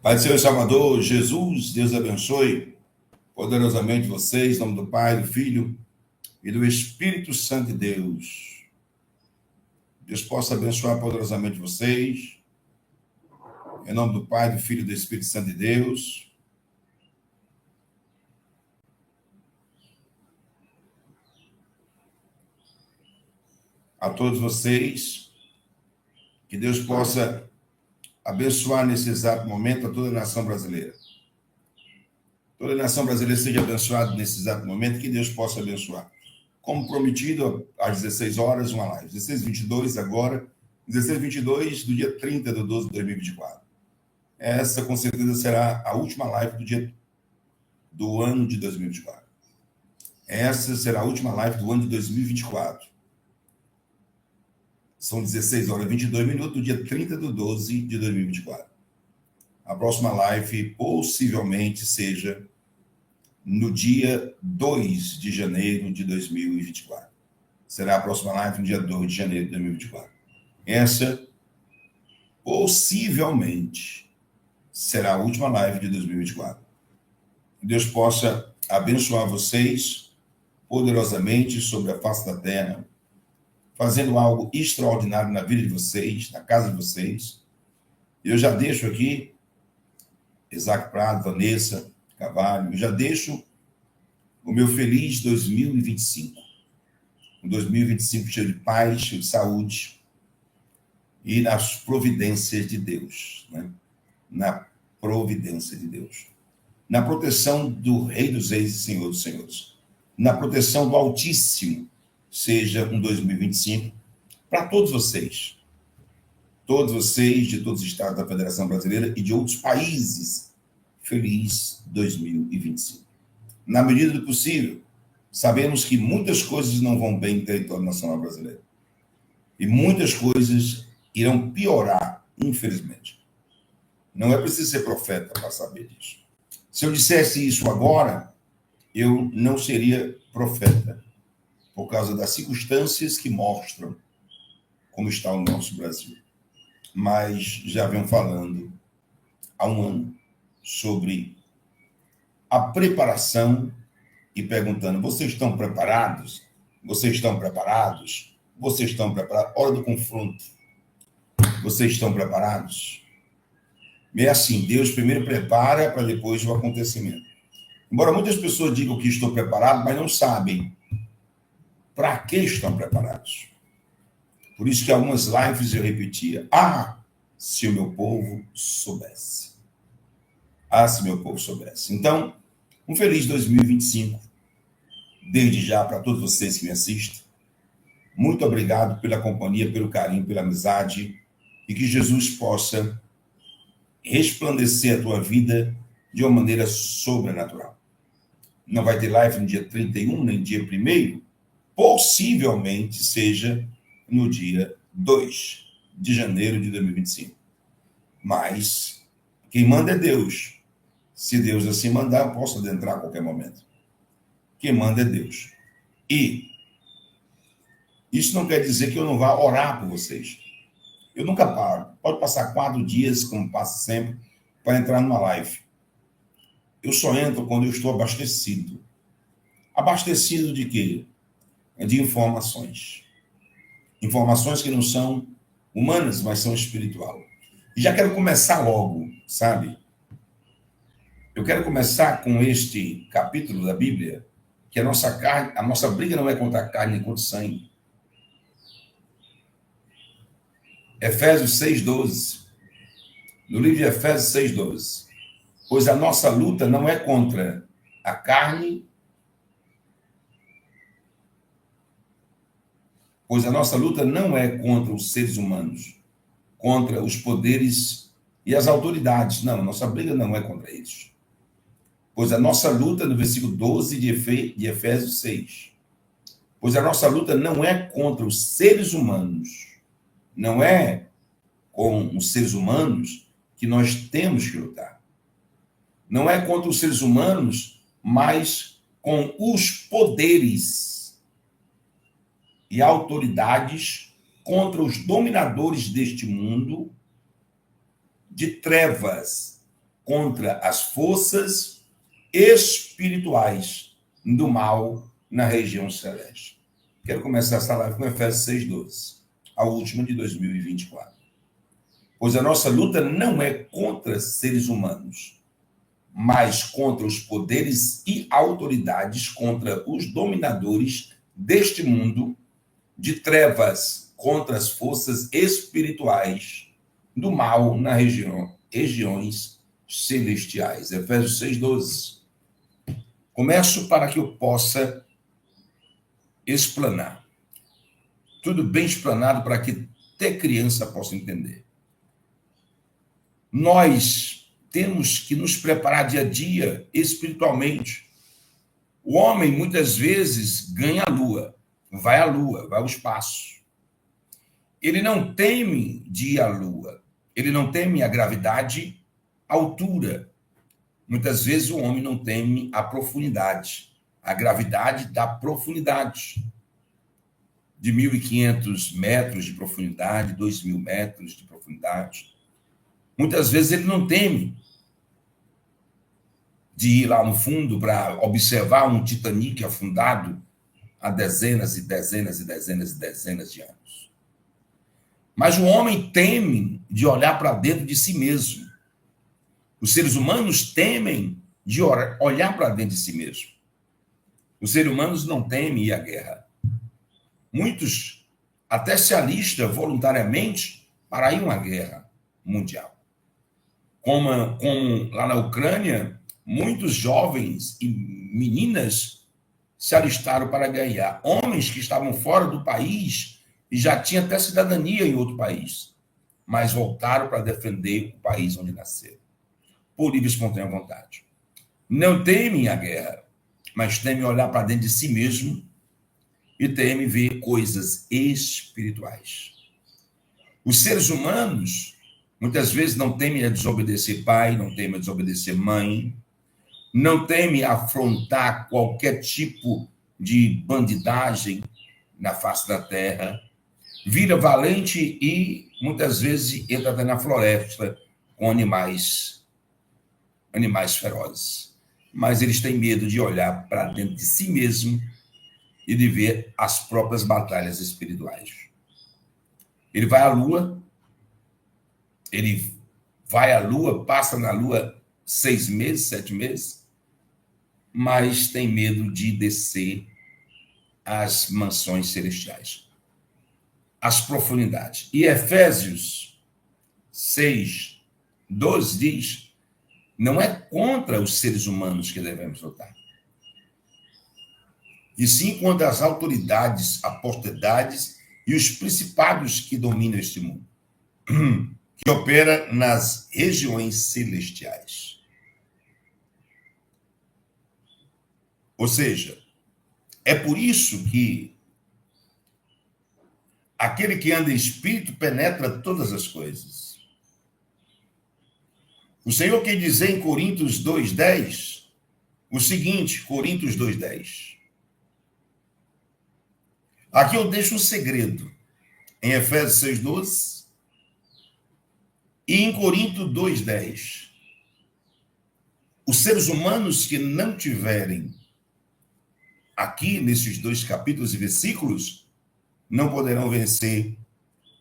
Pai do Senhor e Salvador, Jesus, Deus abençoe poderosamente vocês, em nome do Pai, do Filho e do Espírito Santo de Deus. Deus possa abençoar poderosamente vocês, em nome do Pai, do Filho e do Espírito Santo de Deus. A todos vocês, que Deus possa abençoar nesse exato momento a toda a nação brasileira. Toda a nação brasileira seja abençoada nesse exato momento, que Deus possa abençoar. Como prometido, às 16 horas, uma live. 16h22 agora, 16h22 do dia 30/12/2024. Essa, com certeza, será a última live do ano de 2024. Essa será a última live do ano de 2024. São 16h22 do dia 30/12/2024. A próxima live possivelmente seja no dia 2 de janeiro de 2024. Será a próxima live no dia 2 de janeiro de 2024. Essa possivelmente será a última live de 2024. Que Deus possa abençoar vocês poderosamente sobre a face da terra, fazendo algo extraordinário na vida de vocês, na casa de vocês. Eu já deixo aqui Isaac Prado, Vanessa Carvalho, eu já deixo o meu feliz 2025. Um 2025 cheio de paz, cheio de saúde e nas providências de Deus, né? Na providência de Deus. Na proteção do Rei dos Reis e Senhor dos Senhores. Na proteção do Altíssimo, seja um 2025 para todos vocês. Todos vocês de todos os estados da Federação Brasileira e de outros países. Feliz 2025. Na medida do possível, sabemos que muitas coisas não vão bem no território nacional brasileiro. E muitas coisas irão piorar, infelizmente. Não é preciso ser profeta para saber disso. Se eu dissesse isso agora, eu não seria profeta, por causa das circunstâncias que mostram como está o nosso Brasil. Mas já venho falando há um ano sobre a preparação e perguntando: vocês estão preparados? Vocês estão preparados? Vocês estão preparados? Hora do confronto. Vocês estão preparados? É assim, Deus primeiro prepara para depois o acontecimento. Embora muitas pessoas digam que estou preparado, mas não sabem para que estão preparados. Por isso que algumas lives eu repetia: se o meu povo soubesse. Se meu povo soubesse. Então, um feliz 2025, desde já, para todos vocês que me assistem. Muito obrigado pela companhia, pelo carinho, pela amizade, e que Jesus possa resplandecer a tua vida de uma maneira sobrenatural. Não vai ter live no dia 31, nem dia 1º, possivelmente seja no dia 2 de janeiro de 2025. Mas quem manda é Deus. Se Deus assim mandar, eu posso adentrar a qualquer momento. Quem manda é Deus. E isso não quer dizer que eu não vá orar por vocês. Eu nunca paro. Pode passar 4 dias, como passa sempre, para entrar numa live. Eu só entro quando eu estou abastecido. Abastecido de quê? De informações. Informações que não são humanas, mas são espiritual. E já quero começar logo, sabe? Eu quero começar com este capítulo da Bíblia, que a nossa briga não é contra a carne nem contra o sangue. Efésios 6:12. No livro de Efésios 6:12. Pois a nossa luta não é contra a carne, pois a nossa luta não é contra os seres humanos, contra os poderes e as autoridades. Não, a nossa briga não é contra eles. Pois a nossa luta, no versículo 12 de Efésios 6, pois a nossa luta não é contra os seres humanos, não é com os seres humanos que nós temos que lutar. Não é contra os seres humanos, mas com os poderes e autoridades, contra os dominadores deste mundo de trevas, contra as forças espirituais do mal na região celeste. Quero começar essa live com Efésios 6:12, a última de 2024. Pois a nossa luta não é contra seres humanos, mas contra os poderes e autoridades, contra os dominadores deste mundo de trevas, contra as forças espirituais do mal nas regiões celestiais. Efésios 6:12. Começo para que eu possa explanar. Tudo bem explanado para que até criança possa entender. Nós temos que nos preparar dia a dia espiritualmente. O homem, muitas vezes, ganha a lua, vai ao espaço. Ele não teme de ir à lua, ele não teme a gravidade, a altura. Muitas vezes o homem não teme a profundidade, a gravidade da profundidade. De 1.500 metros de profundidade, 2.000 metros de profundidade. Muitas vezes ele não teme de ir lá no fundo para observar um Titanic afundado há dezenas e dezenas e dezenas e dezenas de anos. Mas o homem teme de olhar para dentro de si mesmo. Os seres humanos temem de olhar para dentro de si mesmo. Os seres humanos não temem ir à guerra. Muitos até se alistam voluntariamente para ir a uma guerra mundial. Como lá na Ucrânia, muitos jovens e meninas se alistaram para ganhar. Homens que estavam fora do país e já tinham até cidadania em outro país, mas voltaram para defender o país onde nasceram, por livre e espontânea vontade. Não temem a guerra, mas temem olhar para dentro de si mesmo e temem ver coisas espirituais. Os seres humanos, muitas vezes, não temem a desobedecer pai, não temem a desobedecer mãe, não temem afrontar qualquer tipo de bandidagem na face da terra, vira valente e, muitas vezes, entra até na floresta com animais ferozes. Mas eles têm medo de olhar para dentro de si mesmo e de ver as próprias batalhas espirituais. Ele vai à lua, passa na lua 6 meses, 7 meses, mas tem medo de descer às mansões celestiais, às profundidades. E Efésios 6:12 diz, não é contra os seres humanos que devemos lutar, e sim contra as autoridades, a potestades e os principados que dominam este mundo, que opera nas regiões celestiais. Ou seja, é por isso que aquele que anda em espírito penetra todas as coisas. O Senhor quer dizer em Coríntios 2:10 o seguinte, Coríntios 2:10. Aqui eu deixo um segredo, em Efésios 6:12 e em Coríntios 2:10. Os seres humanos que não tiverem aqui, nesses 2 capítulos e versículos, não poderão vencer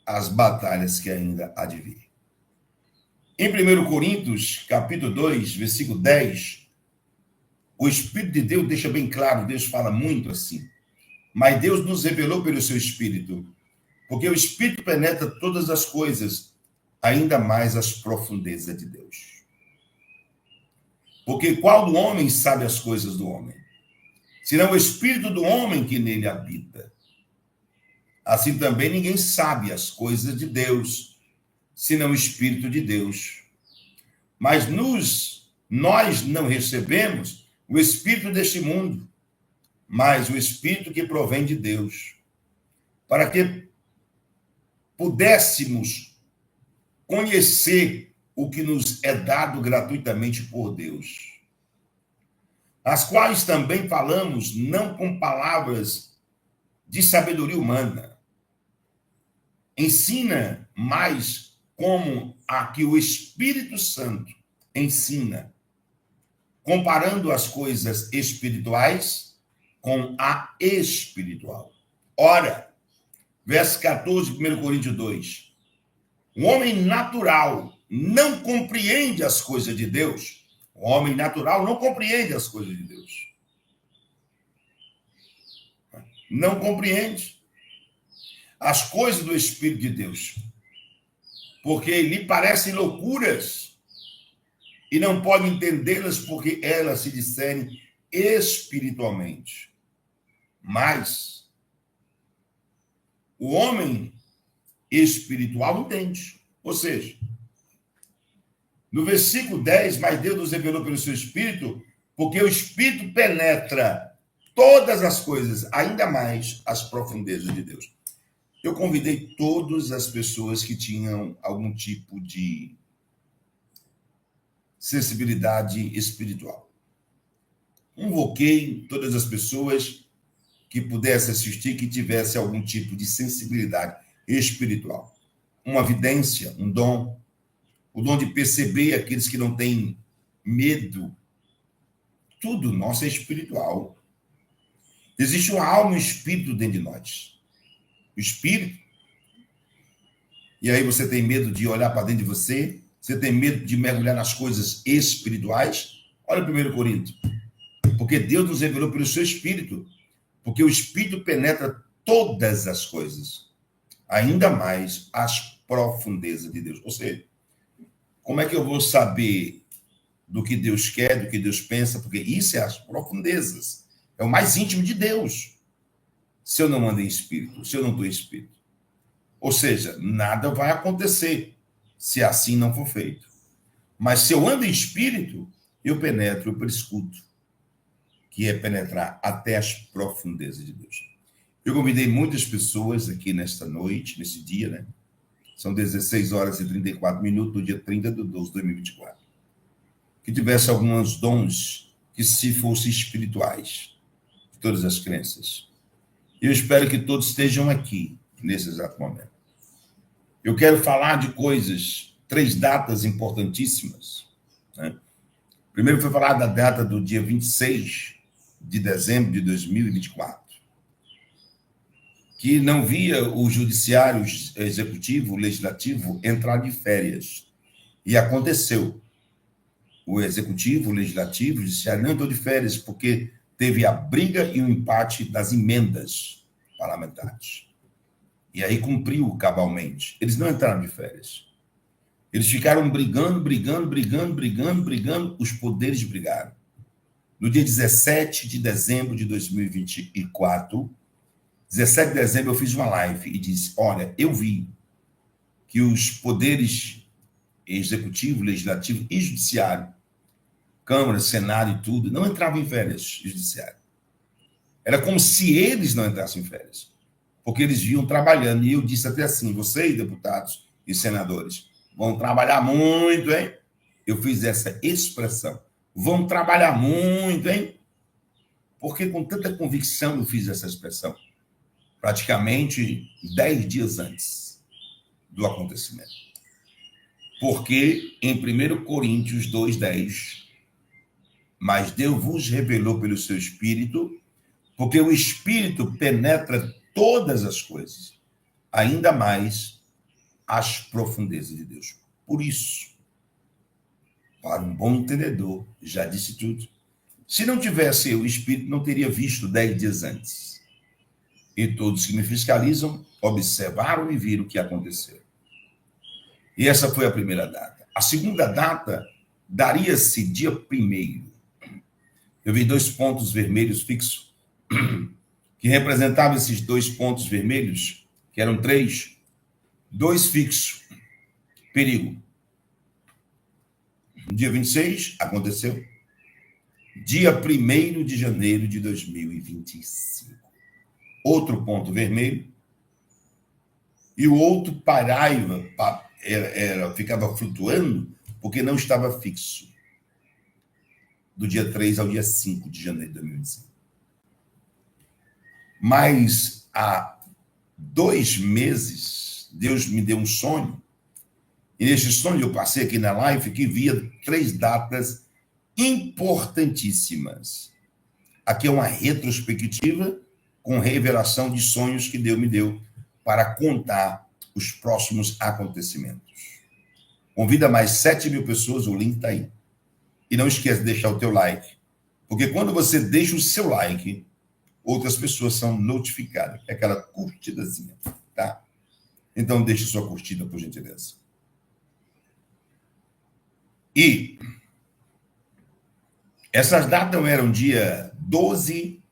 as batalhas que ainda há de vir. Em 1 Coríntios, capítulo 2, versículo 10, o Espírito de Deus deixa bem claro, Deus fala muito assim, mas Deus nos revelou pelo seu Espírito, porque o Espírito penetra todas as coisas, ainda mais as profundezas de Deus. Porque qual do homem sabe as coisas do homem? Senão o Espírito do homem que nele habita. Assim também ninguém sabe as coisas de Deus, senão o Espírito de Deus. Mas nós não recebemos o Espírito deste mundo, mas o Espírito que provém de Deus, para que pudéssemos conhecer o que nos é dado gratuitamente por Deus, as quais também falamos não com palavras de sabedoria humana. Ensina mais como a que o Espírito Santo ensina, comparando as coisas espirituais com a espiritual. Ora, verso 14, 1 Coríntios 2. O homem natural não compreende as coisas de Deus. O homem natural não compreende as coisas de Deus. Não compreende as coisas do Espírito de Deus. Porque lhe parecem loucuras e não pode entendê-las porque elas se discernem espiritualmente. Mas o homem espiritual entende. Ou seja, no versículo 10, mas Deus nos revelou pelo seu Espírito, porque o Espírito penetra todas as coisas, ainda mais as profundezas de Deus. Eu convidei todas as pessoas que tinham algum tipo de sensibilidade espiritual. Convoquei todas as pessoas que pudessem assistir, que tivessem algum tipo de sensibilidade espiritual. Uma vidência, um dom, o dom de perceber aqueles que não têm medo. Tudo nosso é espiritual. Existe uma alma e um espírito dentro de nós. O espírito. E aí você tem medo de olhar para dentro de você? Você tem medo de mergulhar nas coisas espirituais? Olha 1 Coríntios. Porque Deus nos revelou pelo seu Espírito. Porque o Espírito penetra todas as coisas. Ainda mais as profundezas de Deus. Ou seja, como é que eu vou saber do que Deus quer, do que Deus pensa? Porque isso é as profundezas. É o mais íntimo de Deus. Se eu não ando em Espírito, se eu não estou em Espírito. Ou seja, nada vai acontecer se assim não for feito. Mas se eu ando em Espírito, eu penetro, eu prescuto, que é penetrar até as profundezas de Deus. Eu convidei muitas pessoas aqui nesta noite, nesse dia, né? São 16 horas e 34 minutos do dia 30 de 12 de 2024. Que tivesse alguns dons que se fossem espirituais, de todas as crenças. Eu espero que todos estejam aqui, nesse exato momento. Eu quero falar de coisas, 3 datas importantíssimas, né? Primeiro foi falar da data do dia 26 de dezembro de 2024, que não via o judiciário executivo, o legislativo, entrar de férias. E aconteceu. O executivo, o legislativo, o judiciário não entrou de férias, porque teve a briga e o empate das emendas parlamentares. E aí cumpriu cabalmente. Eles não entraram de férias. Eles ficaram brigando, os poderes brigaram. No dia 17 de dezembro de 2024, 17 de dezembro, eu fiz uma live e disse, olha, eu vi que os poderes executivo, legislativo e judiciário, Câmara, Senado e tudo, não entravam em férias, judiciário. Era como se eles não entrassem em férias, porque eles vinham trabalhando. E eu disse até assim, vocês, deputados e senadores, vão trabalhar muito, hein? Eu fiz essa expressão. Vão trabalhar muito, hein? Porque com tanta convicção eu fiz essa expressão. Praticamente 10 dias antes do acontecimento. Porque em 1 Coríntios 2:10, mas Deus vos revelou pelo seu Espírito, porque o Espírito penetra todas as coisas, ainda mais as profundezas de Deus. Por isso, para um bom entendedor, já disse tudo. Se não tivesse eu, o Espírito não teria visto 10 dias antes. E todos que me fiscalizam observaram e viram o que aconteceu. E essa foi a primeira data. A segunda data daria-se dia 1º. Eu vi 2 pontos vermelhos fixos, que representavam esses 2 pontos vermelhos, que eram 3, 2 fixos. Perigo. Dia 26, aconteceu. Dia 1º de janeiro de 2025. Outro ponto vermelho. E o outro paraiva, ficava flutuando, porque não estava fixo. Do dia 3 ao dia 5 de janeiro de 2025. Mas há 2 meses, Deus me deu um sonho E neste sonho eu passei aqui na live que via 3 datas importantíssimas. Aqui é uma retrospectiva com revelação de sonhos que Deus me deu para contar os próximos acontecimentos. Convida mais 7.000 pessoas, o link está aí. E não esquece de deixar o teu like, porque quando você deixa o seu like, outras pessoas são notificadas. É aquela curtidazinha, tá? Então deixe sua curtida, por gentileza. E essas datas eram dia 12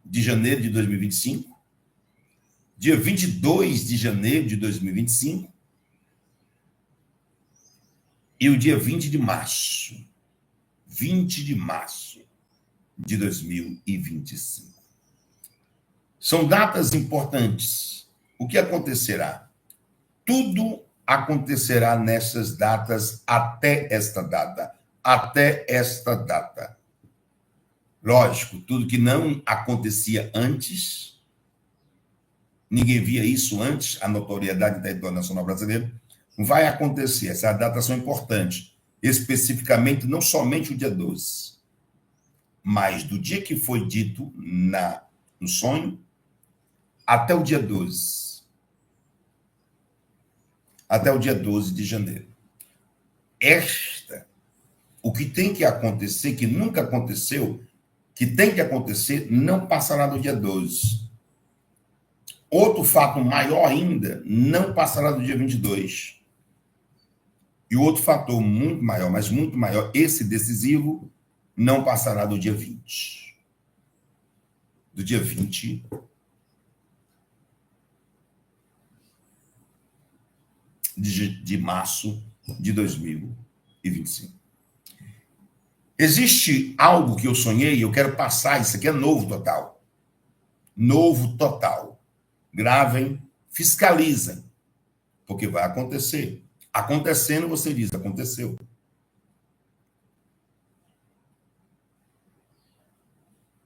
de janeiro de 2025, dia 22 de janeiro de 2025 e o dia 20 de março. 20 de março de 2025. São datas importantes. O que acontecerá? Tudo acontecerá nessas datas até esta data. Até esta data. Lógico, tudo que não acontecia antes, ninguém via isso antes, a notoriedade da território nacional brasileiro, vai acontecer. Essas datas são importantes, especificamente não somente o dia 12, mas do dia que foi dito no sonho até o dia 12. Até o dia 12 de janeiro. O que tem que acontecer, que nunca aconteceu, que tem que acontecer, não passará do dia 12. Outro fato maior ainda, não passará do dia 22. E outro fator muito maior, mas muito maior, esse decisivo, não passará do dia 20. Do dia 20 de março de 2025. Existe algo que eu sonhei, eu quero passar, isso aqui é novo total. Novo total. Gravem, fiscalizem, porque vai acontecer. Acontecendo, você diz, aconteceu.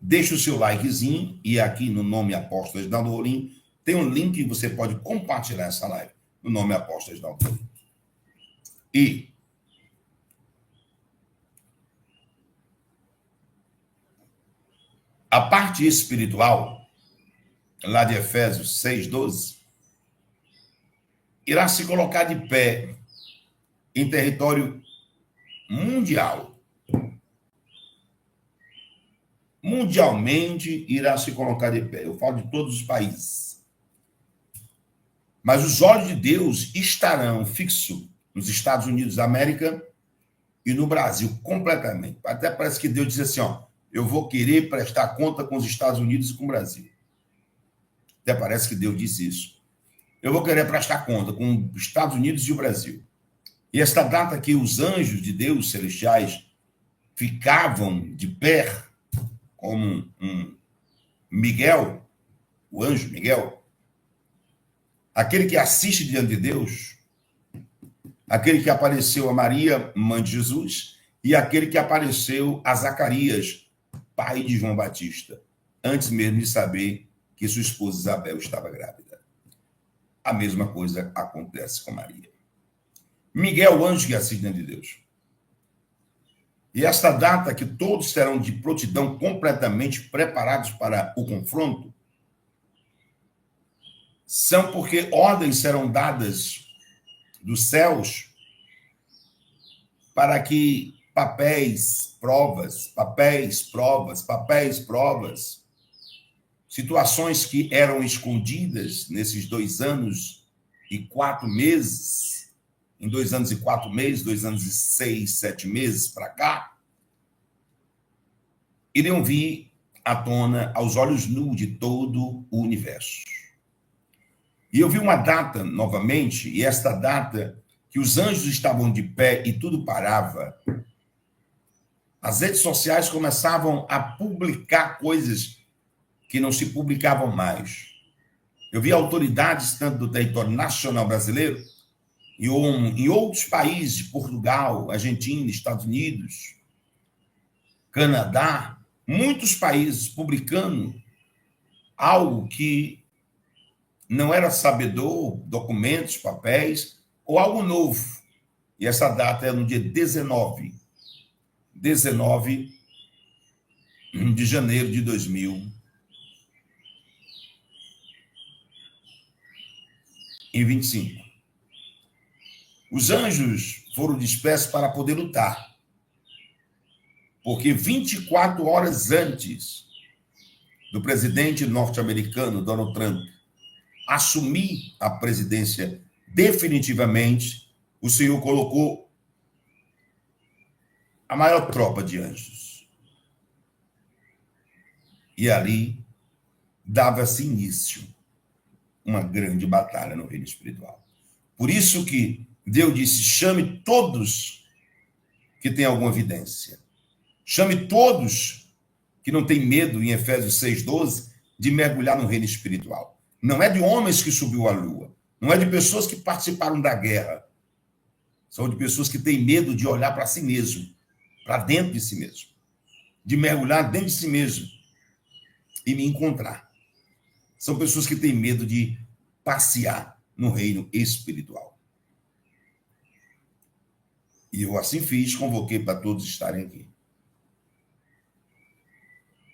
Deixa o seu likezinho, e aqui no nome Apóstolo Reginaldo Rolim, tem um link que você pode compartilhar essa live, no nome Apóstolo Reginaldo Rolim. E a parte espiritual, lá de Efésios 6:12, irá se colocar de pé em território mundial. Mundialmente irá se colocar de pé. Eu falo de todos os países. Mas os olhos de Deus estarão fixos nos Estados Unidos da América e no Brasil, completamente. Até parece que Deus diz assim, ó, eu vou querer prestar conta com os Estados Unidos e com o Brasil. Até parece que Deus disse isso. Eu vou querer prestar conta com os Estados Unidos e o Brasil. E esta data que os anjos de Deus celestiais ficavam de pé, como um Miguel, o anjo Miguel, aquele que assiste diante de Deus, aquele que apareceu a Maria, mãe de Jesus, e aquele que apareceu a Zacarias, pai de João Batista, antes mesmo de saber que sua esposa Isabel estava grávida. A mesma coisa acontece com Maria. Miguel, o anjo que assiste diante de Deus. E esta data que todos serão de prontidão completamente preparados para o confronto, são porque ordens serão dadas dos céus para que papéis, provas, situações que eram escondidas nesses 2 anos e 4 meses, em 2 anos e 4 meses, 2 anos e 6, 7 meses para cá, iriam vir à tona aos olhos nus de todo o universo. E eu vi uma data, novamente, e esta data que os anjos estavam de pé e tudo parava, as redes sociais começavam a publicar coisas que não se publicavam mais. Eu vi autoridades, tanto do território nacional brasileiro, e em outros países, Portugal, Argentina, Estados Unidos, Canadá, muitos países publicando algo que não era sabedor, documentos, papéis, ou algo novo. E essa data é no dia 19 de janeiro de 2025. Os anjos foram dispersos para poder lutar, porque 24 horas antes do presidente norte-americano Donald Trump assumir a presidência definitivamente, o Senhor colocou a maior tropa de anjos. E ali dava-se início uma grande batalha no reino espiritual. Por isso que Deus disse: chame todos que têm alguma evidência. Chame todos que não têm medo, em Efésios 6,12, de mergulhar no reino espiritual. Não é de homens que subiu à lua. Não é de pessoas que participaram da guerra. São de pessoas que têm medo de olhar para si mesmo, para dentro de si mesmo. De mergulhar dentro de si mesmo e me encontrar. São pessoas que têm medo de passear no reino espiritual. E eu assim fiz, convoquei para todos estarem aqui.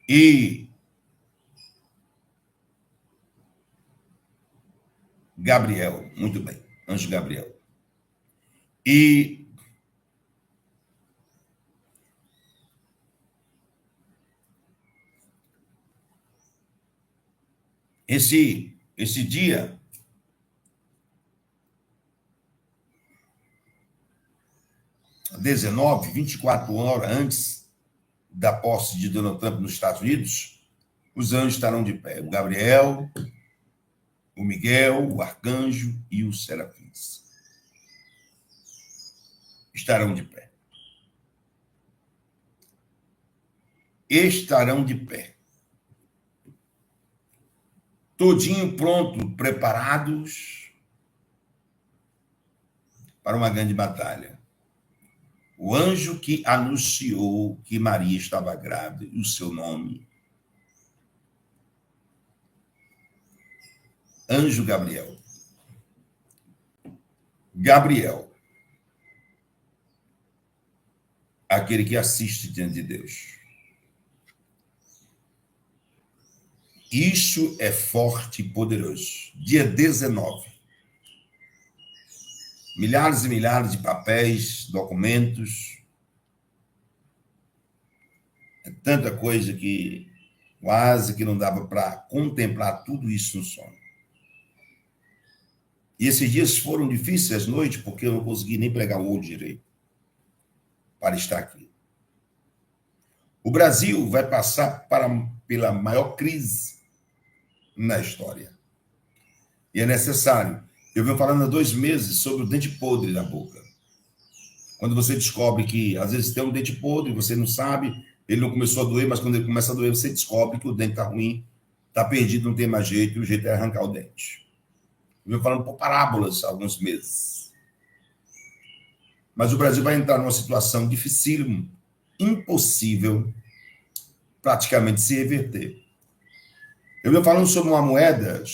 E Gabriel, muito bem, anjo Gabriel. E esse dia, às 19, 24 horas antes da posse de Donald Trump nos Estados Unidos, os anjos estarão de pé. O Gabriel, o Miguel, o arcanjo e os serafins estarão de pé. Estarão de pé. Todinho pronto, preparados para uma grande batalha. O anjo que anunciou que Maria estava grávida e o seu nome, anjo Gabriel. Gabriel, aquele que assiste diante de Deus. Isso é forte e poderoso. Dia 19. Milhares e milhares de papéis, documentos. É tanta coisa que quase que não dava para contemplar tudo isso no sono. E esses dias foram difíceis, as noites, porque eu não consegui nem pregar o olho direito para estar aqui. O Brasil vai passar pela maior crise na história. E é necessário. Eu venho falando há 2 meses sobre o dente podre da boca. Quando você descobre que, às vezes, tem um dente podre, você não sabe, ele não começou a doer, mas quando ele começa a doer, você descobre que o dente está ruim, está perdido, não tem mais jeito, e o jeito é arrancar o dente. Eu venho falando por parábolas há alguns meses. Mas o Brasil vai entrar numa situação dificílima, impossível, praticamente se reverter. Eu venho falando sobre uma moeda,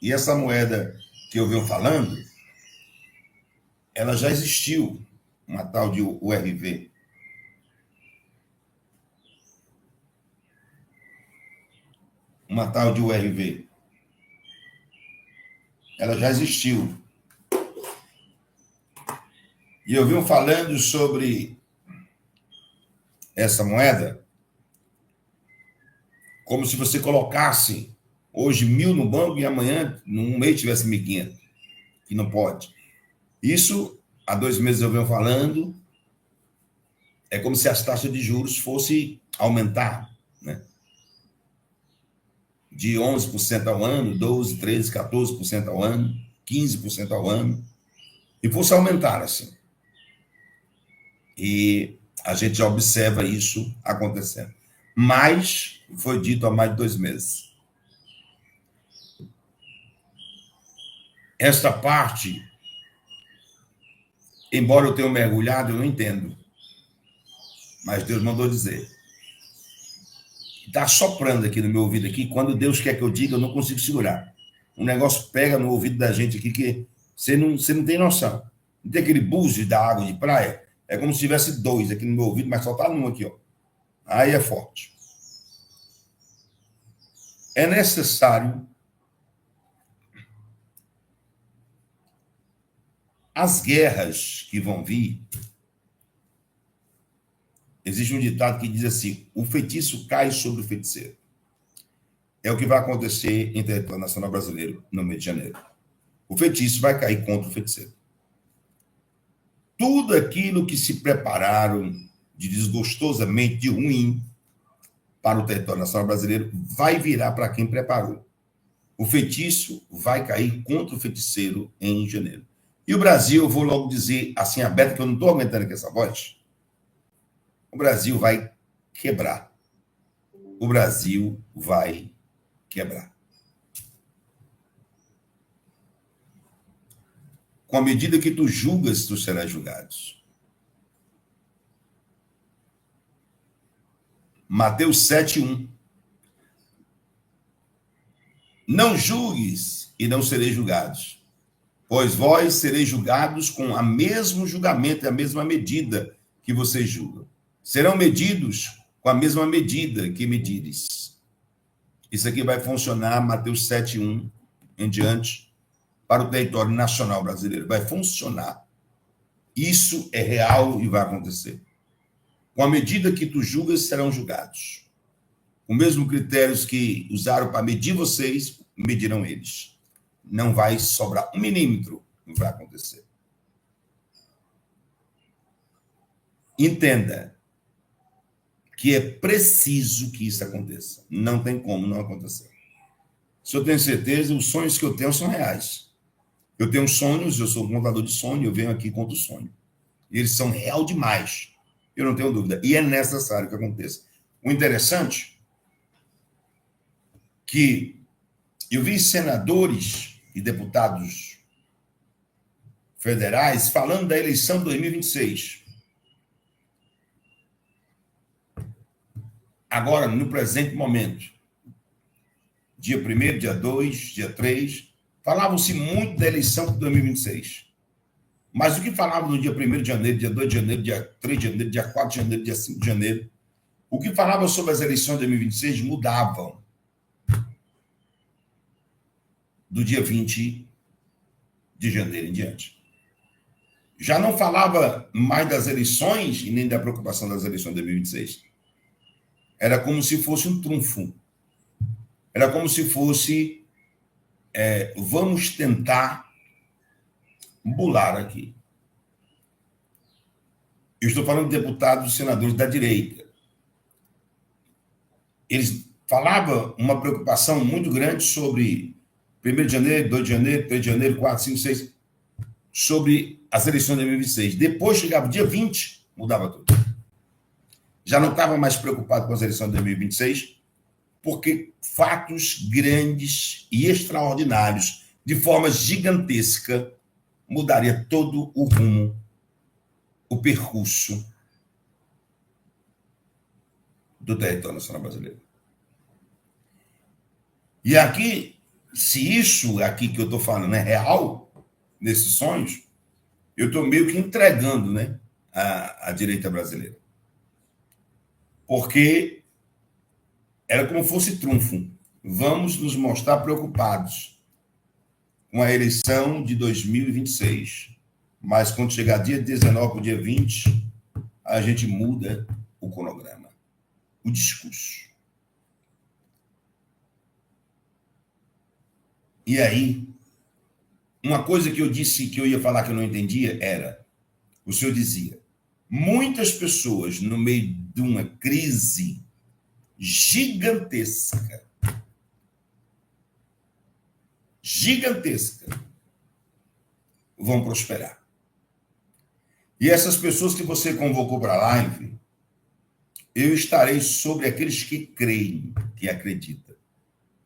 e essa moeda que eu venho falando, ela já existiu, uma tal de URV. Uma tal de URV. Ela já existiu. E eu venho falando sobre essa moeda como se você colocasse hoje 1.000 no banco e amanhã, num mês, tivesse 1.500, que não pode. Isso, há 2 meses eu venho falando, é como se as taxas de juros fossem aumentar, né? De 11% ao ano, 12%, 13%, 14% ao ano, 15% ao ano, e fosse aumentar assim. E a gente já observa isso acontecendo. Mas foi dito há mais de 2 meses. Esta parte, embora eu tenha mergulhado, eu não entendo. Mas Deus mandou dizer. Está soprando aqui no meu ouvido aqui, quando Deus quer que eu diga, eu não consigo segurar. um negócio pega no ouvido da gente aqui que você não tem noção. Não tem aquele búzio da água de praia? É como se tivesse dois aqui no meu ouvido, mas só tá um aqui, ó. Aí é forte. É necessário as guerras que vão vir. Existe um ditado que diz assim: o feitiço cai sobre o feiticeiro. É o que vai acontecer em território nacional brasileiro no mês de janeiro. O feitiço vai cair contra o feiticeiro. Tudo aquilo que se prepararam de desgostosamente, de ruim, para o território nacional brasileiro, vai virar para quem preparou. O feitiço vai cair contra o feiticeiro em janeiro. E o Brasil, eu vou logo dizer assim, aberto, que eu não estou aumentando aqui essa voz, o Brasil vai quebrar. O Brasil vai quebrar. Com a medida que tu julgas, tu serás julgado. Mateus 7:1. Não julgues e não sereis julgados, pois vós sereis julgados com o mesmo julgamento e a mesma medida que vocês julgam. Serão medidos com a mesma medida que medires. Isso aqui vai funcionar, Mateus 7:1 em diante, para o território nacional brasileiro. Vai funcionar. Isso é real e vai acontecer. Com a medida que tu julgas, serão julgados. Com os mesmos critérios que usaram para medir vocês, medirão eles. Não vai sobrar 1 milímetro, não vai acontecer. Entenda que é preciso que isso aconteça. Não tem como não acontecer. Se eu tenho certeza, os sonhos que eu tenho são reais. Eu tenho sonhos, eu sou contador de sonho, eu venho aqui e conto sonho. E eles são real demais. Eu não tenho dúvida. E é necessário que aconteça. O interessante é que eu vi senadores e deputados federais falando da eleição de 2026. Agora, no presente momento, dia 1º, dia 2, dia 3, falavam-se muito da eleição de 2026. Mas o que falavam no dia 1º de janeiro, dia 2 de janeiro, dia 3 de janeiro, dia 4 de janeiro, dia 5 de janeiro, o que falavam sobre as eleições de 2026 mudavam do dia 20 de janeiro em diante. Já não falava mais das eleições e nem da preocupação das eleições de 2026. Era como se fosse um trunfo. Era como se fosse vamos tentar bular aqui. Eu estou falando de deputados e senadores da direita. Eles falavam uma preocupação muito grande sobre 1º de janeiro, 2 de janeiro, 3 de janeiro, 4, 5, 6, sobre as eleições de 2026. Depois chegava o dia 20, mudava tudo. Já não estava mais preocupado com as eleições de 2026, porque fatos grandes e extraordinários, de forma gigantesca, mudaria todo o rumo, o percurso do território nacional brasileiro. E aqui, se isso aqui que eu estou falando é real, nesses sonhos, eu estou meio que entregando, né, a direita brasileira. Porque era como fosse trunfo. Vamos nos mostrar preocupados com a eleição de 2026. Mas quando chegar dia 19 para o dia 20, a gente muda o cronograma, o discurso. E aí, uma coisa que eu disse que eu ia falar que eu não entendia era, o senhor dizia, muitas pessoas no meio de uma crise gigantesca, vão prosperar. E essas pessoas que você convocou para a live, eu estarei sobre aqueles que creem, que acreditam.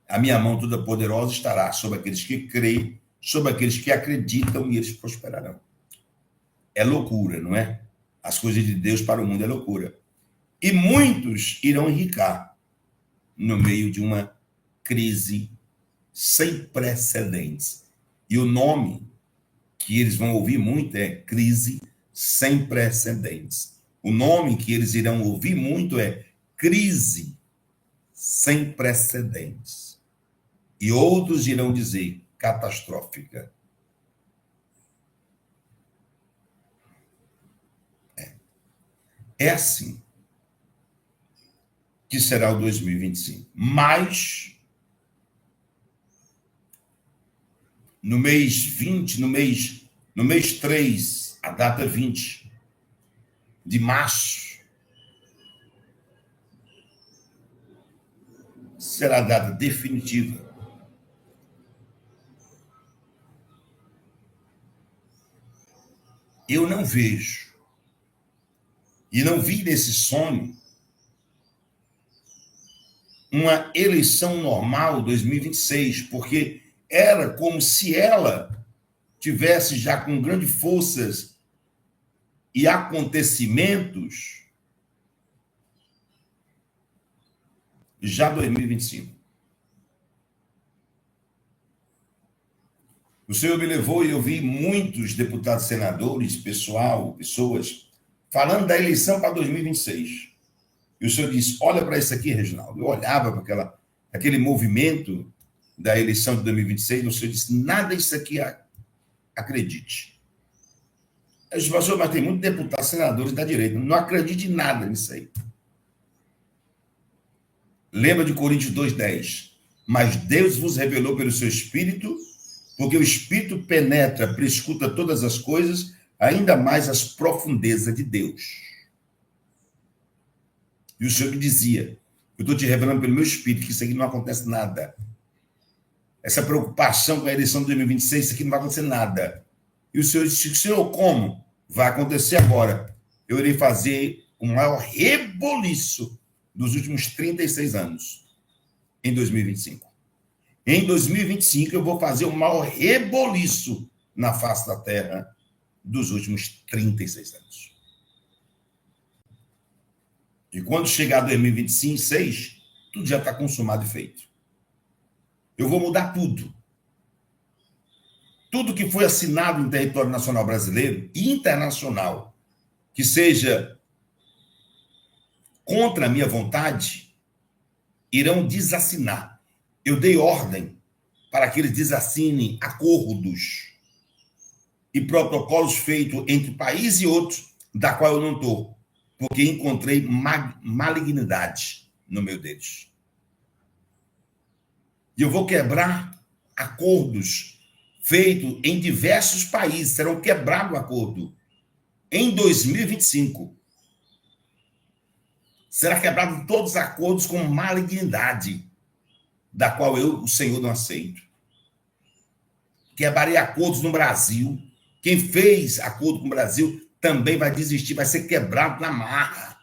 A minha mão toda poderosa estará sobre aqueles que creem, sobre aqueles que acreditam e eles prosperarão. É loucura, não é? As coisas de Deus para o mundo é loucura. E muitos irão enricar no meio de uma crise sem precedentes. E o nome que eles vão ouvir muito é crise sem precedentes. O nome que eles irão ouvir muito é crise sem precedentes. E outros irão dizer catastrófica. É assim que será o 2025. Mas, no mês 20, no mês 3, a data 20 de março, será a data definitiva. Eu não vejo, e não vi nesse sonho, uma eleição normal 2026, porque era como se ela tivesse já com grandes forças e acontecimentos já 2025. O Senhor me levou e eu vi muitos deputados, senadores, pessoas falando da eleição para 2026. E o Senhor disse, olha para isso aqui, Reginaldo. Eu olhava para aquele movimento da eleição de 2026, e o Senhor disse, nada disso aqui acredite. Eu disse, pastor, mas tem muitos deputados, senadores da direita, não acredite em nada nisso aí. Lembra de Coríntios 2:10? Mas Deus vos revelou pelo seu Espírito, porque o Espírito penetra, prescuta todas as coisas, ainda mais as profundezas de Deus. E o Senhor me dizia, eu estou te revelando pelo meu Espírito que isso aqui não acontece nada. Essa preocupação com a eleição de 2026, isso aqui não vai acontecer nada. E o Senhor disse, Senhor, como? Vai acontecer agora. Eu irei fazer o maior reboliço dos últimos 36 anos, em 2025. Em 2025, eu vou fazer o maior reboliço na face da terra dos últimos 36 anos. E quando chegar 2025, 2026, tudo já está consumado e feito. Eu vou mudar tudo. Tudo que foi assinado em território nacional brasileiro e internacional, que seja contra a minha vontade, irão desassinar. Eu dei ordem para que eles desassinem acordos e protocolos feitos entre país e outros, da qual eu não estou, porque encontrei malignidade no meio deles. E eu vou quebrar acordos feitos em diversos países, serão quebrados o acordo. Em 2025, será quebrado todos os acordos com malignidade, da qual eu, o Senhor, não aceito. Quebrarei acordos no Brasil. Quem fez acordo com o Brasil também vai desistir, vai ser quebrado na marra.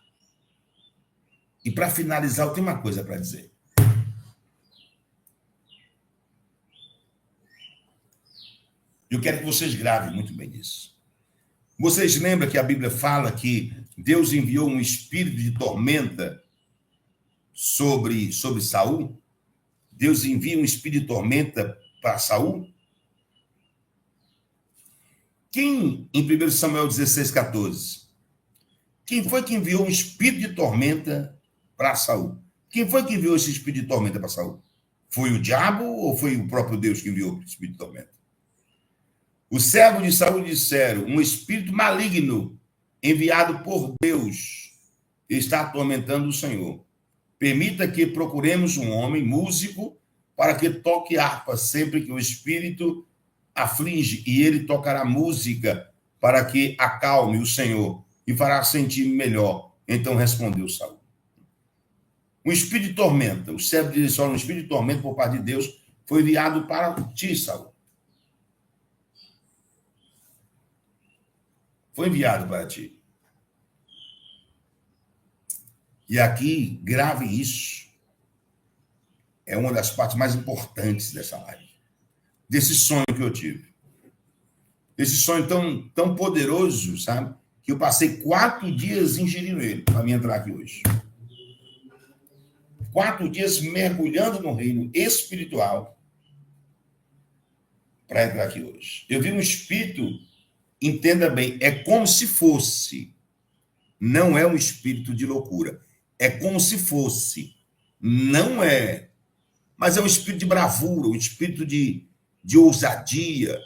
E para finalizar, eu tenho uma coisa para dizer. Eu quero que vocês gravem muito bem isso. Vocês lembram que a Bíblia fala que Deus enviou um espírito de tormenta sobre Saul? Deus envia um espírito de tormenta para Saul? Quem, em 1 Samuel 16:14, quem foi que enviou um espírito de tormenta para Saul? Quem foi que enviou esse espírito de tormenta para Saul? Foi o diabo ou foi o próprio Deus que enviou o espírito de tormenta? Os servos de Saul disseram, um espírito maligno enviado por Deus está atormentando o Senhor. Permita que procuremos um homem músico para que toque harpa sempre que o espírito aflige, e ele tocará música para que acalme o Senhor e fará sentir melhor. Então respondeu Saul. Um espírito de tormenta, o servo disse, um espírito de tormenta por parte de Deus foi enviado para ti, Saul. Foi enviado para ti. E aqui, grave isso. É uma das partes mais importantes dessa live. Desse sonho que eu tive. Esse sonho tão poderoso, sabe? Que eu passei 4 dias ingerindo ele para me entrar aqui hoje. 4 dias mergulhando no reino espiritual para entrar aqui hoje. Eu vi um espírito, entenda bem, é como se fosse, não é um espírito de loucura, é como se fosse, não é, mas é um espírito de bravura, um espírito de ousadia.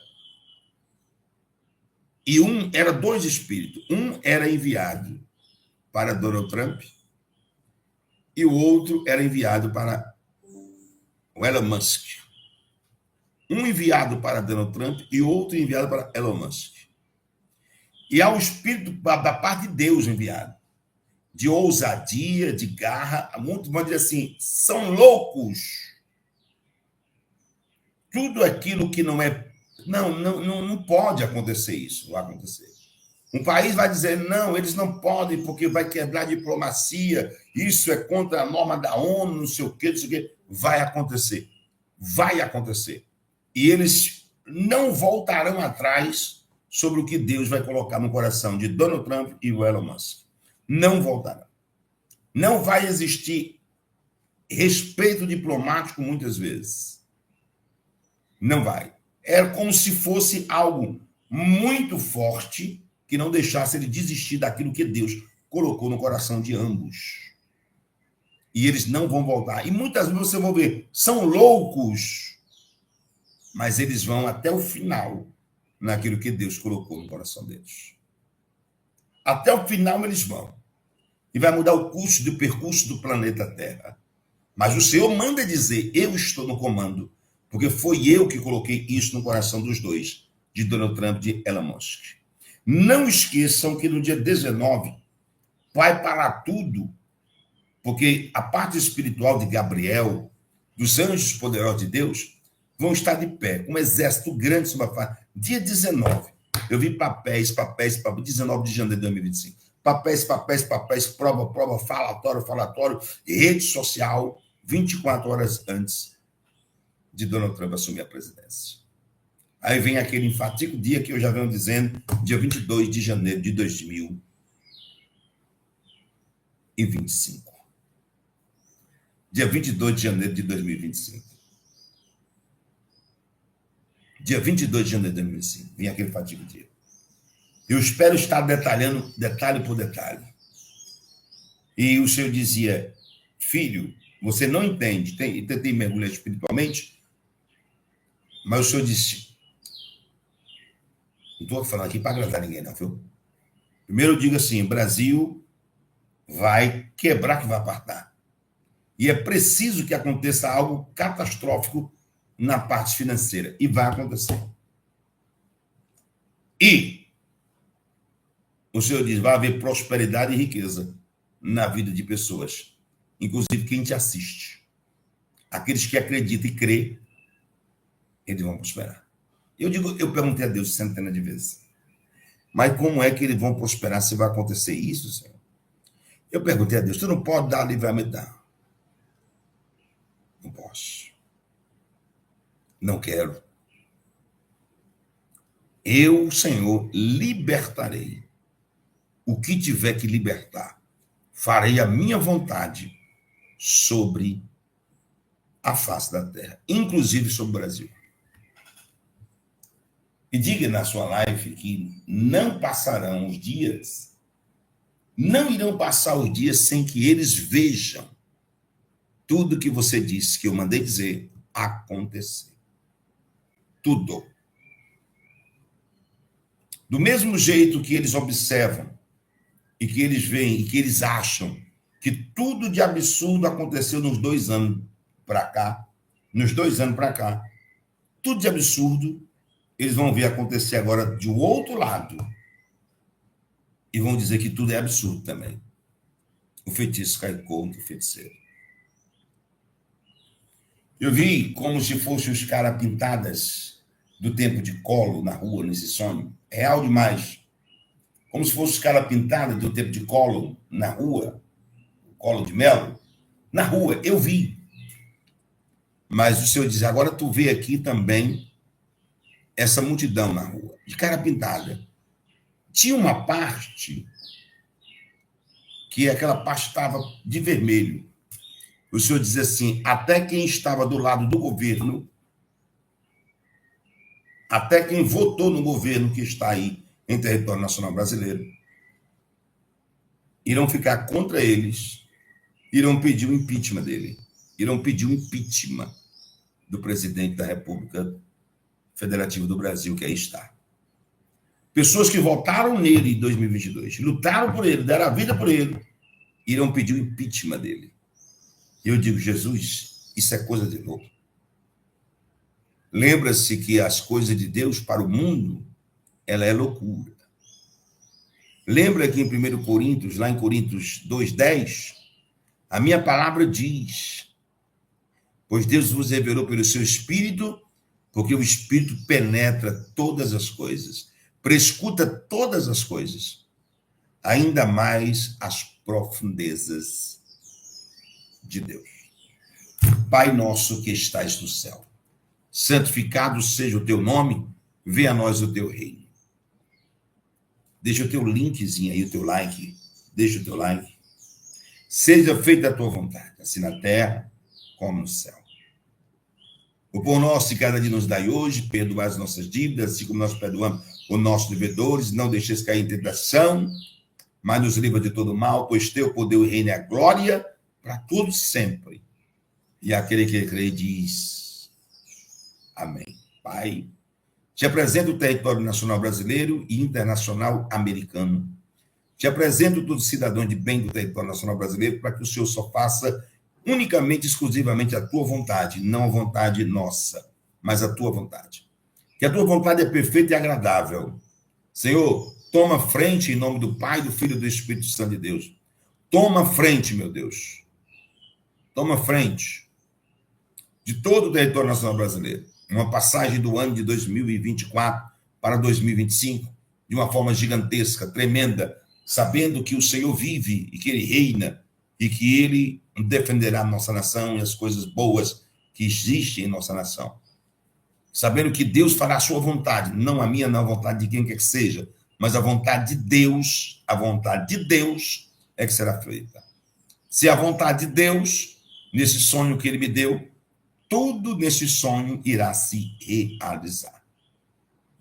E era dois espíritos. Um era enviado para Donald Trump e o outro era enviado para o Elon Musk. Um enviado para Donald Trump e outro enviado para Elon Musk. E há um espírito da parte de Deus enviado, de ousadia, de garra. Muitos vão dizer assim, são loucos. Tudo aquilo que não é... Não pode acontecer isso, vai acontecer. Um país vai dizer, não, eles não podem, porque vai quebrar a diplomacia, isso é contra a norma da ONU, não sei o quê, não sei o quê. Vai acontecer. Vai acontecer. E eles não voltarão atrás sobre o que Deus vai colocar no coração de Donald Trump e o Elon Musk. Não voltarão. Não vai existir respeito diplomático muitas vezes. Não vai. É como se fosse algo muito forte que não deixasse ele desistir daquilo que Deus colocou no coração de ambos. E eles não vão voltar. E muitas vezes você vai ver, são loucos, mas eles vão até o final naquilo que Deus colocou no coração deles. Até o final eles vão. E vai mudar o curso do percurso do planeta Terra. Mas o Senhor manda dizer, eu estou no comando, porque foi eu que coloquei isso no coração dos dois, de Donald Trump e de Elon Musk. Não esqueçam que no dia 19 vai parar tudo, porque a parte espiritual de Gabriel, dos anjos poderosos de Deus, vão estar de pé, um exército grande sobre a face. Dia 19, eu vi papéis, 19 de janeiro de 2025. Papéis, prova, falatório, rede social, 24 horas antes de Donald Trump assumir a presidência. Aí vem aquele enfático dia que eu já venho dizendo, dia 22 de janeiro de 2025. Dia 22 de janeiro de 2025. Dia 22 de janeiro de 2025. Vem aquele fatídico dia. Eu espero estar detalhando detalhe por detalhe. E o Senhor dizia, filho, você não entende, tentei mergulhar espiritualmente, mas o Senhor disse, não estou falando aqui para agradar ninguém, não, viu? Primeiro eu digo assim, Brasil vai quebrar que vai apartar. E é preciso que aconteça algo catastrófico na parte financeira. E vai acontecer. E o Senhor diz, vai haver prosperidade e riqueza na vida de pessoas. Inclusive quem te assiste. Aqueles que acreditam e crê, eles vão prosperar. Eu perguntei a Deus centenas de vezes. Mas como é que eles vão prosperar se vai acontecer isso, Senhor? Eu perguntei a Deus, tu não pode dar livramento? Não posso. Não quero. Eu, Senhor, libertarei. O que tiver que libertar. Farei a minha vontade sobre a face da terra, inclusive sobre o Brasil. E diga na sua live que não passarão os dias, não irão passar os dias sem que eles vejam tudo que você disse, que eu mandei dizer, acontecer. Tudo. Do mesmo jeito que eles observam, e que eles veem, e que eles acham que tudo de absurdo aconteceu nos 2 anos para cá, tudo de absurdo, eles vão ver acontecer agora de outro lado. E vão dizer que tudo é absurdo também. O feitiço cai contra o feiticeiro. Eu vi como se fossem os caras pintadas do tempo de Collor na rua, nesse sonho. Real demais. Como se fossem os caras pintados do tempo de Collor na rua, Collor de Mello, na rua. Eu vi. Mas o Senhor diz, agora tu vê aqui também essa multidão na rua, de cara pintada. Tinha uma parte que aquela parte estava de vermelho. O Senhor diz assim, até quem estava do lado do governo até quem votou no governo que está aí em território nacional brasileiro, irão ficar contra eles, irão pedir o impeachment dele, irão pedir o impeachment do presidente da República Federativa do Brasil, que aí está. Pessoas que votaram nele em 2022, lutaram por ele, deram a vida por ele, irão pedir o impeachment dele. E eu digo, Jesus, isso é coisa de louco. Lembra-se que as coisas de Deus para o mundo, ela é loucura. Lembra que em 1 Coríntios, lá em Coríntios 2:10, a minha palavra diz, pois Deus vos revelou pelo seu Espírito, porque o Espírito penetra todas as coisas, prescuta todas as coisas, ainda mais as profundezas de Deus. Pai nosso que estais no céu, santificado seja o teu nome, venha a nós o teu reino. Deixa o teu linkzinho aí, o teu like. Deixa o teu like. Seja feita a tua vontade, assim na terra como no céu. O pão nosso de cada dia nos dai hoje, perdoai as nossas dívidas, assim como nós perdoamos os nossos devedores, não deixeis cair em tentação, mas nos livra de todo mal, pois teu poder, o reino e a glória para todos sempre. E aquele que crê diz, amém. Pai, te apresento o território nacional brasileiro e internacional americano. Te apresento todo cidadão de bem do território nacional brasileiro para que o Senhor só faça unicamente, exclusivamente a tua vontade, não a vontade nossa, mas a tua vontade. Que a tua vontade é perfeita e agradável. Senhor, toma frente em nome do Pai, do Filho e do Espírito Santo de Deus. Toma frente, meu Deus. Toma frente de todo o território nacional brasileiro. Uma passagem do ano de 2024 para 2025, de uma forma gigantesca, tremenda, sabendo que o Senhor vive e que Ele reina e que Ele defenderá a nossa nação e as coisas boas que existem em nossa nação. Sabendo que Deus fará a sua vontade, não a minha, não a vontade de quem quer que seja, mas a vontade de Deus é que será feita. Se a vontade de Deus, nesse sonho que Ele me deu, tudo nesse sonho irá se realizar.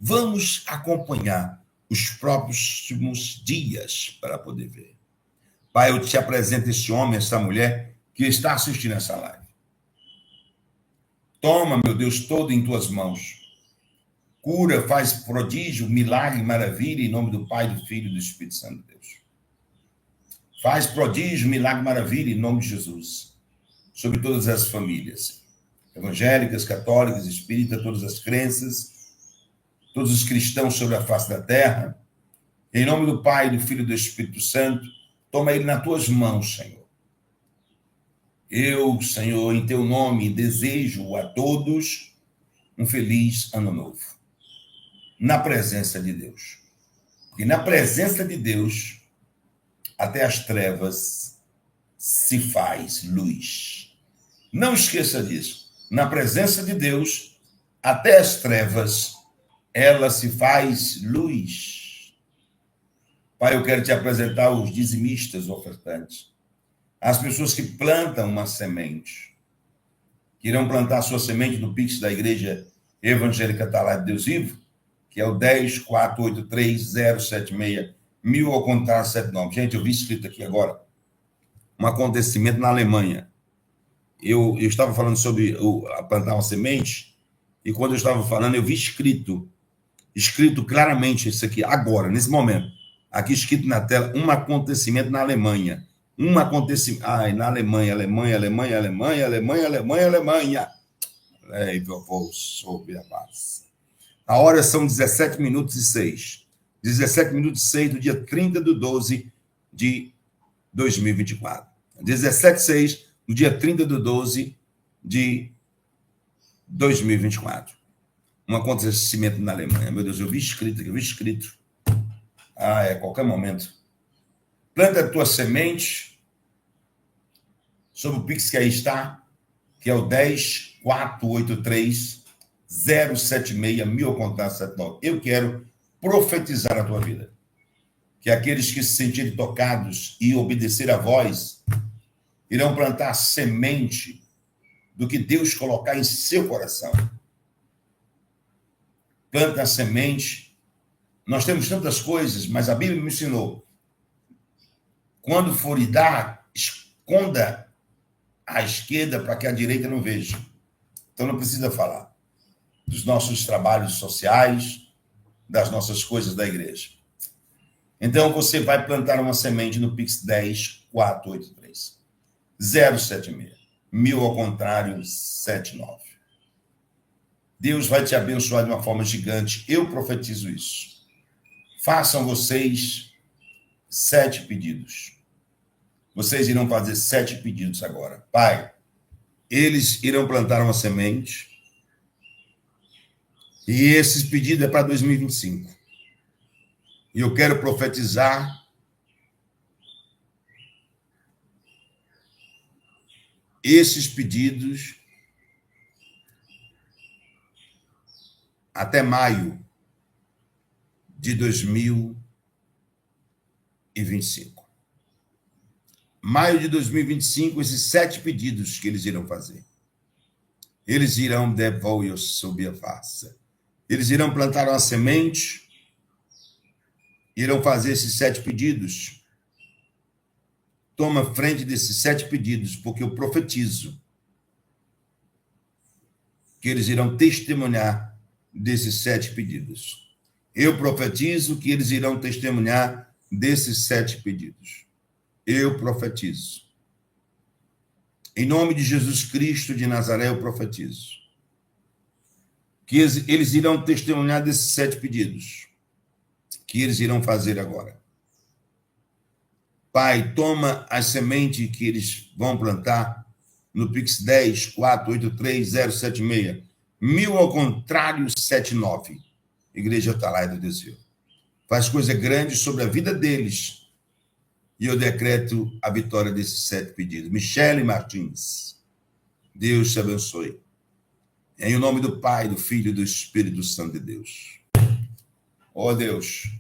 Vamos acompanhar os próximos dias para poder ver. Pai, eu te apresento esse homem, essa mulher que está assistindo essa live. Toma, meu Deus, todo em tuas mãos. Cura, faz prodígio, milagre, maravilha, em nome do Pai, do Filho e do Espírito Santo de Deus. Faz prodígio, milagre, maravilha, em nome de Jesus. Sobre todas as famílias. Evangélicas, católicas, espíritas, todas as crenças, todos os cristãos sobre a face da terra, em nome do Pai, do Filho e do Espírito Santo, toma ele nas tuas mãos, Senhor. Eu, Senhor, em teu nome, desejo a todos um feliz ano novo, na presença de Deus. Porque na presença de Deus, até as trevas se faz luz. Não esqueça disso. Na presença de Deus, até as trevas, ela se faz luz. Pai, eu quero te apresentar os dizimistas ofertantes, as pessoas que plantam uma semente, que irão plantar a sua semente no Pix da Igreja Evangélica Talar de Deus Vivo, que é o 10483076 1000 ao contar 79. Gente, eu vi escrito aqui agora um acontecimento na Alemanha. Eu estava falando sobre plantar uma semente, e quando eu estava falando, eu vi escrito claramente isso aqui, agora, nesse momento. Aqui escrito na tela, um acontecimento na Alemanha. Um acontecimento. Ai, na Alemanha. Eu vou sobre a base. A hora são 17 minutos e 6. 17 minutos e 6 do dia 30/12 de 2024. 17/6 no dia 30/12 de 2024. Um acontecimento na Alemanha. Meu Deus, eu vi escrito. Qualquer momento. Planta a tua semente sobre o Pix que aí está, que é o 10483076 1000 ao contar 79. Eu quero profetizar a tua vida. Que aqueles que se sentirem tocados e obedecer a voz irão plantar a semente do que Deus colocar em seu coração. planta a semente. Nós temos tantas coisas, mas a Bíblia me ensinou. Quando for lhe dar, esconda à esquerda para que a direita não veja. Então não precisa falar dos nossos trabalhos sociais, das nossas coisas da igreja. Então você vai plantar uma semente no Pix 10 483 076 1000 ao contrário 79. Deus vai te abençoar de uma forma gigante. Eu profetizo isso. Façam vocês 7 pedidos. Vocês irão fazer 7 pedidos agora. Pai, eles irão plantar uma semente e esses pedidos é para 2025. E eu quero profetizar esses pedidos até maio de 2025. Maio de 2025, esses 7 pedidos que eles irão fazer. Eles irão devolver sob a face. Eles irão plantar uma semente, irão fazer esses 7 pedidos. Toma frente desses 7 pedidos, porque eu profetizo que eles irão testemunhar desses 7 pedidos. Eu profetizo que eles irão testemunhar desses 7 pedidos. Eu profetizo. Em nome de Jesus Cristo de Nazaré, eu profetizo que eles irão testemunhar desses 7 pedidos que eles irão fazer agora. Pai, toma a semente que eles vão plantar no Pix 10 483 076 1000 ao contrário 79. Igreja Atalaia do Desvio. Faz coisa grande sobre a vida deles. E eu decreto a vitória desses 7 pedidos. Michele Martins, Deus te abençoe. Em nome do Pai, do Filho e do Espírito Santo de Deus. Oh, Deus.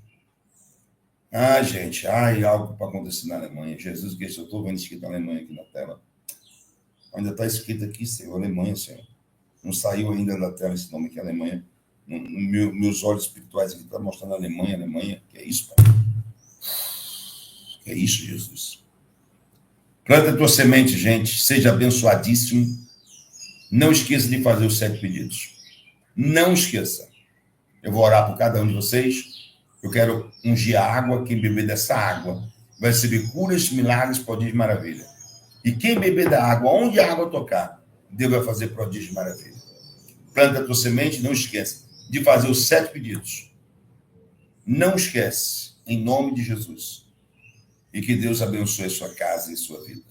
Gente. Algo para acontecer na Alemanha. Jesus Cristo, eu estou vendo escrito na Alemanha aqui na tela. Ainda está escrito aqui, Senhor, Alemanha, Senhor. Não saiu ainda da tela esse nome aqui, Alemanha. Meus olhos espirituais aqui estão mostrando Alemanha. Que é isso, Pai? Que é isso, Jesus? Planta a tua semente, gente. Seja abençoadíssimo. Não esqueça de fazer os 7 pedidos. Não esqueça. Eu vou orar por cada um de vocês. Eu quero ungir a água. Quem beber dessa água vai receber curas, milagres, prodígios e maravilha. E quem beber da água, onde a água tocar, Deus vai fazer prodígio e maravilha. Planta a tua semente. Não esqueça de fazer os 7 pedidos. Não esquece. Em nome de Jesus. E que Deus abençoe a sua casa e a sua vida.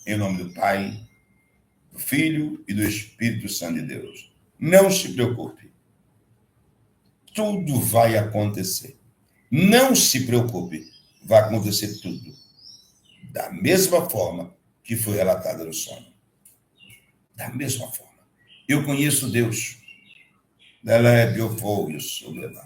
Em nome do Pai, do Filho e do Espírito Santo de Deus. Não se preocupe. Tudo vai acontecer. Não se preocupe. Vai acontecer tudo. Da mesma forma que foi relatada no sonho. Da mesma forma. Eu conheço Deus. Ela é biofogo sobre ela.